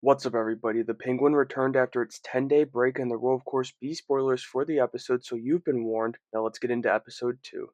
What's up, everybody? The Penguin returned after its 10-day break, and there will, of course, be spoilers for the episode, so you've been warned. Now let's get into episode 2.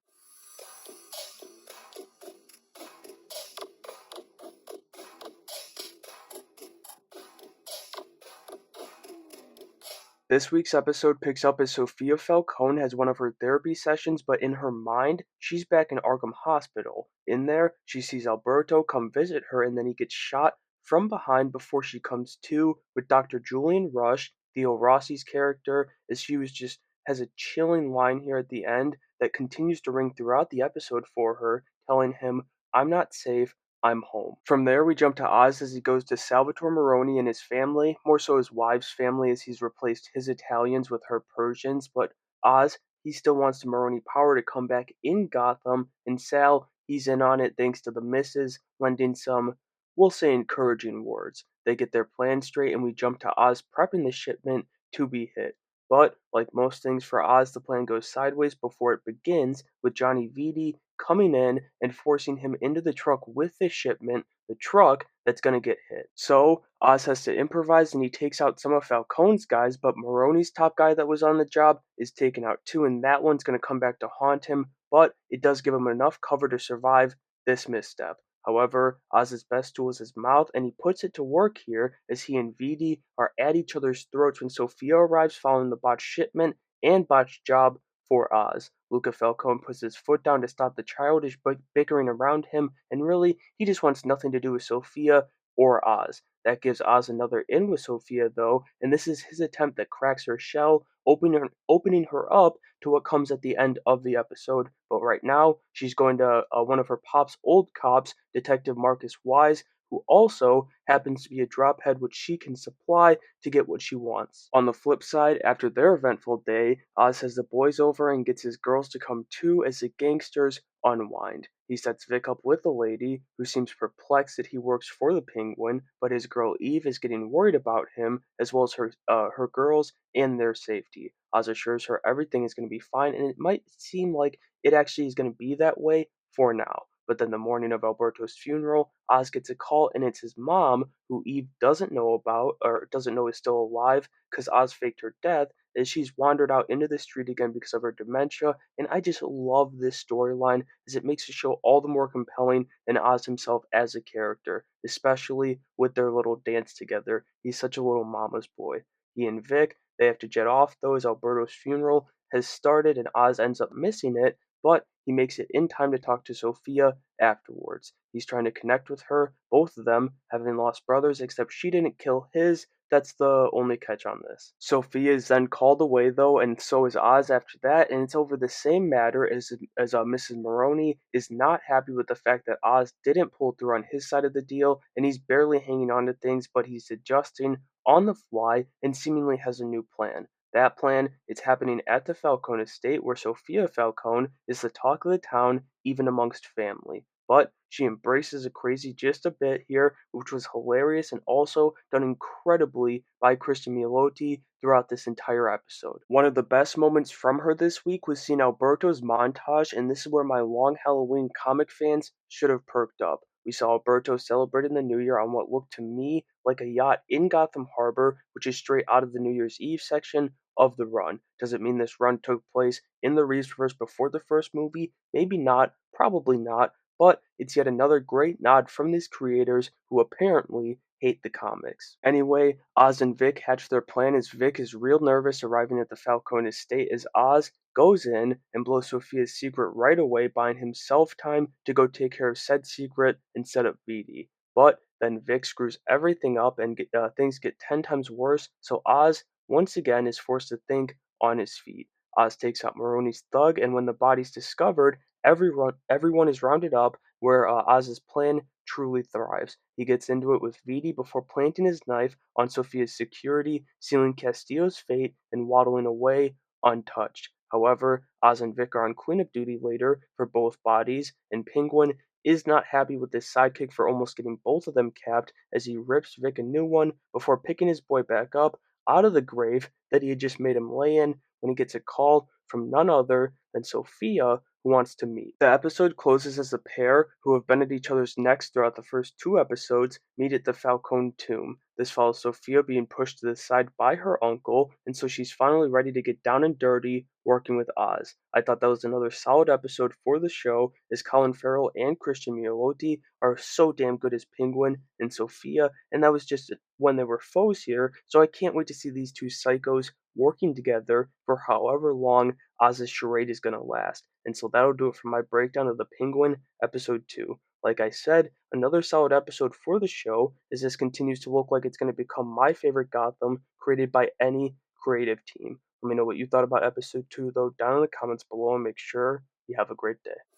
This week's episode picks up as Sophia Falcone has one of her therapy sessions, but in her mind, she's back in Arkham Hospital. In there, she sees Alberto come visit her, and then he gets shot from behind before she comes to, with Dr. Julian Rush, Theo Rossi's character, as she was just has a chilling line here at the end that continues to ring throughout the episode for her, telling him, "I'm not safe, I'm home." From there, we jump to Oz as he goes to Salvatore Maroni and his family, more so his wife's family, as he's replaced his Italians with her Persians. But Oz, he still wants the Maroni power to come back in Gotham, and Sal, he's in on it thanks to the missus, lending some, we'll say, encouraging words. They get their plan straight, and we jump to Oz prepping the shipment to be hit. But, like most things for Oz, the plan goes sideways before it begins, with Johnny Vitti coming in and forcing him into the truck with the shipment, the truck that's going to get hit. So Oz has to improvise and he takes out some of Falcone's guys, but Maroni's top guy that was on the job is taken out too, and that one's going to come back to haunt him, but it does give him enough cover to survive this misstep. However, Oz's best tool is his mouth, and he puts it to work here as he and Vitti are at each other's throats when Sophia arrives following the botched shipment and botched job for Oz. Luca Falcone puts his foot down to stop the childish bickering around him, and really, he just wants nothing to do with Sophia or Oz. That gives Oz another in with Sophia, though, and this is his attempt that cracks her shell, opening her up to what comes at the end of the episode. But right now, she's going to one of her pop's old cops, Detective Marcus Wise, who also happens to be a drophead which she can supply to get what she wants. On the flip side, after their eventful day, Oz has the boys over and gets his girls to come too as the gangsters unwind. He sets Vic up with the lady, who seems perplexed that he works for the Penguin, but his girl Eve is getting worried about him, as well as her girls and their safety. Oz assures her everything is going to be fine, and it might seem like it actually is going to be that way for now. But then the morning of Alberto's funeral, Oz gets a call, and it's his mom, who Eve doesn't know about, or doesn't know is still alive, because Oz faked her death, as she's wandered out into the street again because of her dementia. And I just love this storyline, as it makes the show all the more compelling than Oz himself as a character, especially with their little dance together. He's such a little mama's boy. He and Vic, they have to jet off though, as Alberto's funeral has started and Oz ends up missing it, but he makes it in time to talk to Sophia afterwards. He's trying to connect with her, both of them having lost brothers, except she didn't kill his. That's the only catch on this. Sophia is then called away though, and so is Oz after that, and it's over the same matter as Mrs. Maroney is not happy with the fact that Oz didn't pull through on his side of the deal, and he's barely hanging on to things, but he's adjusting on the fly and seemingly has a new plan. That plan is happening at the Falcone estate, where Sophia Falcone is the talk of the town, even amongst family. But she embraces the crazy just a bit here, which was hilarious and also done incredibly by Kristen Milotti throughout this entire episode. One of the best moments from her this week was seeing Alberto's montage, and this is where my Long Halloween comic fans should have perked up. We saw Alberto celebrating the New Year on what looked to me like a yacht in Gotham Harbor, which is straight out of the New Year's Eve section of the run. Does it mean this run took place in the Reeseverse before the first movie? Maybe not, probably not, but it's yet another great nod from these creators who apparently hate the comics. Anyway, Oz and Vic hatch their plan as Vic is real nervous arriving at the Falcone estate as Oz goes in and blows Sophia's secret right away, buying himself time to go take care of said secret instead of Vitti. But then Vic screws everything up and things get 10 times worse, so Oz once again is forced to think on his feet. Oz takes out Maroni's thug, and when the body's discovered, everyone is rounded up, where Oz's plan truly thrives. He gets into it with Vitti before planting his knife on Sophia's security, sealing Castillo's fate, and waddling away untouched. However, Oz and Vic are on cleanup duty later for both bodies, and Penguin is not happy with his sidekick for almost getting both of them capped, as he rips Vic a new one before picking his boy back up out of the grave that he had just made him lay in when he gets a call from none other than Sophia, who wants to meet. The episode closes as the pair, who have been at each other's necks throughout the first two episodes, meet at the Falcone tomb. This follows Sophia being pushed to the side by her uncle, and so she's finally ready to get down and dirty working with Oz. I thought that was another solid episode for the show, as Colin Farrell and Christian Mielotti are so damn good as Penguin and Sophia, and that was just when they were foes here, so I can't wait to see these two psychos working together for however long Oz's charade is going to last. And so that'll do it for my breakdown of The Penguin, Episode 2. Like I said, another solid episode for the show, as this continues to look like it's going to become my favorite Gotham created by any creative team. Let me know what you thought about Episode 2, though, down in the comments below, and make sure you have a great day.